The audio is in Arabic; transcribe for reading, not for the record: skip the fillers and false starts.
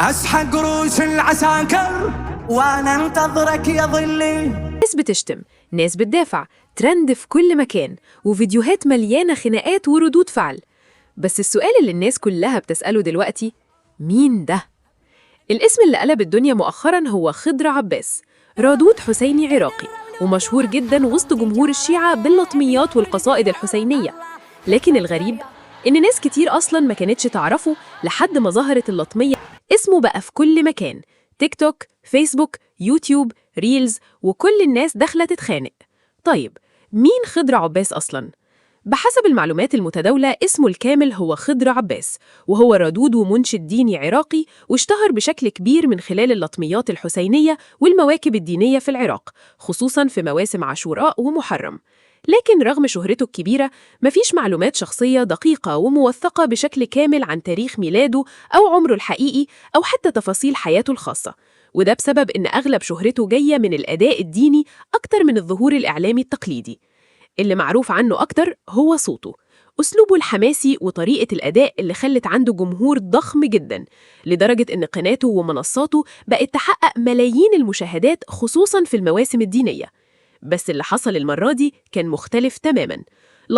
أسحق رؤوس العساكر وأنا انتظرك يا ظلي. ناس بتشتم، ناس بتدافع، ترند في كل مكان، وفيديوهات مليانة خناقات وردود فعل. بس السؤال اللي الناس كلها بتسأله دلوقتي، مين ده؟ الاسم اللي قلب الدنيا مؤخراً هو خضر عباس، رادود حسيني عراقي، ومشهور جداً وسط جمهور الشيعة باللطميات والقصائد الحسينية. لكن الغريب إن ناس كتير أصلاً ما كانتش تعرفه لحد ما ظهرت اللطمية. اسمه بقى في كل مكان، تيك توك، فيسبوك، يوتيوب، ريلز، وكل الناس داخلة تتخانق. طيب، مين خضر عباس أصلاً؟ بحسب المعلومات المتداولة اسمه الكامل هو خضر عباس، وهو ردود ومنشد ديني عراقي، واشتهر بشكل كبير من خلال اللطميات الحسينية والمواكب الدينية في العراق، خصوصاً في مواسم عاشوراء ومحرم. لكن رغم شهرته الكبيرة، مفيش معلومات شخصية دقيقة وموثقة بشكل كامل عن تاريخ ميلاده أو عمره الحقيقي أو حتى تفاصيل حياته الخاصة. وده بسبب إن أغلب شهرته جاية من الأداء الديني أكتر من الظهور الإعلامي التقليدي. اللي معروف عنه أكتر هو صوته، أسلوبه الحماسي وطريقة الأداء اللي خلت عنده جمهور ضخم جداً، لدرجة إن قناته ومنصاته بقت تحقق ملايين المشاهدات خصوصاً في المواسم الدينية. بس اللي حصل المرة دي كان مختلف تماماً.